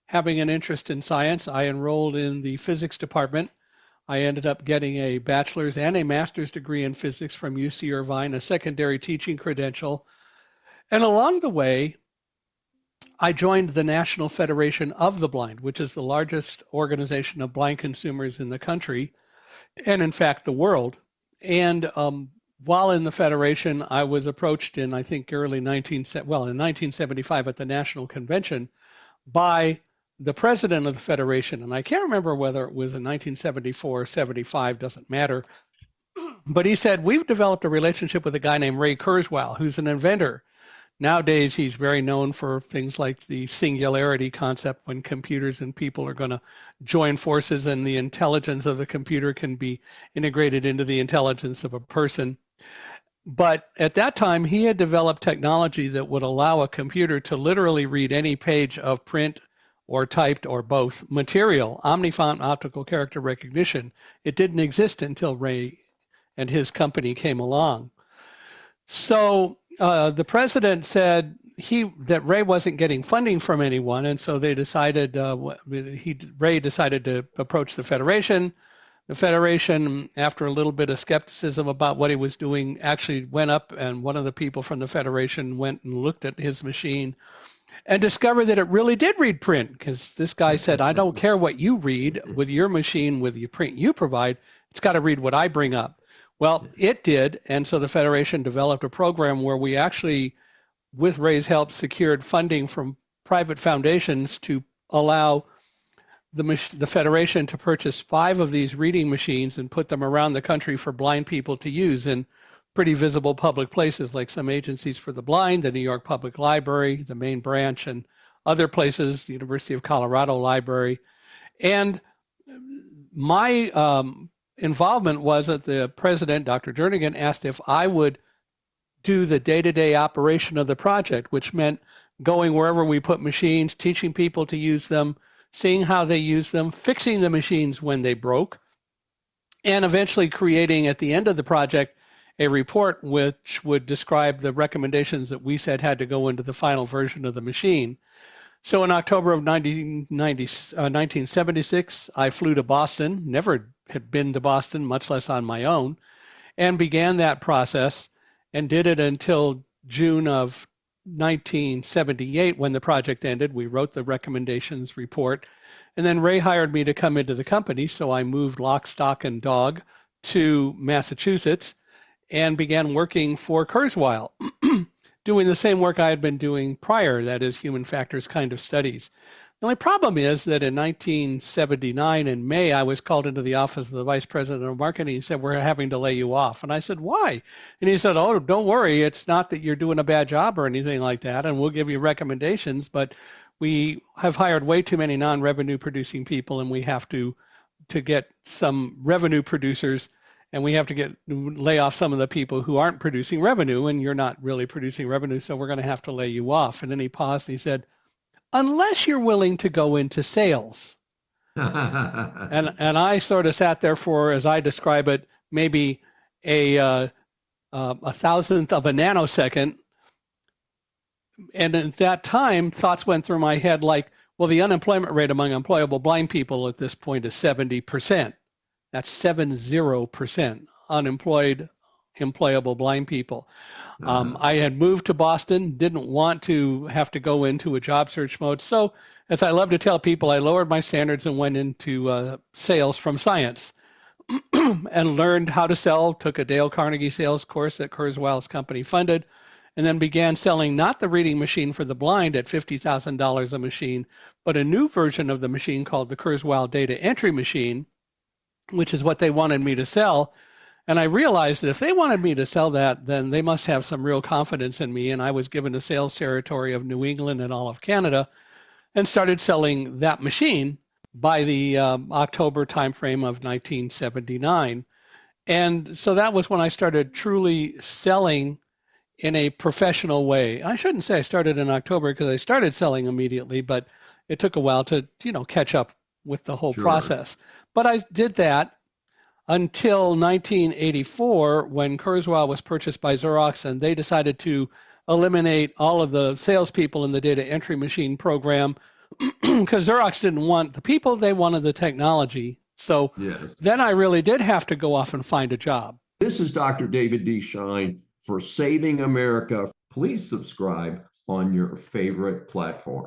having an interest in science, I enrolled in the physics department. I ended up getting a bachelor's and a master's degree in physics from UC Irvine, a secondary teaching credential. And along the way, I joined the National Federation of the Blind, which is the largest organization of blind consumers in the country, and in fact, the world. And while in the Federation, I was approached in, I think, in 1975 at the National Convention by the president of the Federation. And I can't remember whether it was in 1974 or 75, doesn't matter. But he said, we've developed a relationship with a guy named Ray Kurzweil, who's an inventor. Nowadays, he's very known for things like the singularity concept, when computers and people are going to join forces and the intelligence of the computer can be integrated into the intelligence of a person. But at that time, he had developed technology that would allow a computer to literally read any page of print or typed or both material, omnifont optical character recognition. It didn't exist until Ray and his company came along. So the president said that Ray wasn't getting funding from anyone, and so they decided, Ray decided to approach the Federation. The Federation, after a little bit of skepticism about what he was doing, actually went up, and one of the people from the Federation went and looked at his machine and discovered that it really did read print, because this guy said, I don't care what you read with your machine, with the print you provide, it's got to read what I bring up. Well, it did, and so the Federation developed a program where we actually, with Ray's help, secured funding from private foundations to allow the Federation to purchase 5 of these reading machines and put them around the country for blind people to use in pretty visible public places, like some agencies for the blind, the New York Public Library, the main branch, and other places, the University of Colorado Library. And my involvement was that the president, Dr. Jernigan, asked if I would do the day-to-day operation of the project, which meant going wherever we put machines, teaching people to use them, seeing how they use them, fixing the machines when they broke, and eventually creating at the end of the project a report which would describe the recommendations that we said had to go into the final version of the machine. So in October of 1976, I flew to Boston, never had been to Boston, much less on my own, and began that process and did it until June of 1978 when the project ended. We wrote the recommendations report, and then Ray hired me to come into the company, so I moved lock, stock, and dog to Massachusetts and began working for Kurzweil, doing the same work I had been doing prior, that is human factors kind of studies. The only problem is that in 1979 in May, I was called into the office of the vice president of marketing. He said, we're having to lay you off. And I said, why? And he said, oh, don't worry. It's not that you're doing a bad job or anything like that. And we'll give you recommendations, but we have hired way too many non-revenue producing people, and we have to get some revenue producers, and we have to lay off some of the people who aren't producing revenue, and you're not really producing revenue, so we're going to have to lay you off. And then he paused and he said, unless you're willing to go into sales. and I sort of sat there for, as I describe it, maybe a thousandth of a nanosecond. And at that time, thoughts went through my head like, well, the unemployment rate among employable blind people at this point is 70%. That's 70% unemployed, employable blind people. I had moved to Boston, didn't want to have to go into a job search mode. So as I love to tell people, I lowered my standards and went into sales from science and learned how to sell, took a Dale Carnegie sales course that Kurzweil's company funded, and then began selling not the reading machine for the blind at $50,000 a machine, but a new version of the machine called the Kurzweil data entry machine, which is what they wanted me to sell. And I realized that if they wanted me to sell that, then they must have some real confidence in me. And I was given a sales territory of New England and all of Canada and started selling that machine by the October timeframe of 1979. And so that was when I started truly selling in a professional way. I shouldn't say I started in October because I started selling immediately, but it took a while to, catch up with the whole process. But I did that until 1984 when Kurzweil was purchased by Xerox, and they decided to eliminate all of the salespeople in the data entry machine program, because Xerox didn't want the people, they wanted the technology. So Yes. then I really did have to go off and find a job. This is Dr. David D. Schein for Saving America. Please subscribe on your favorite platform.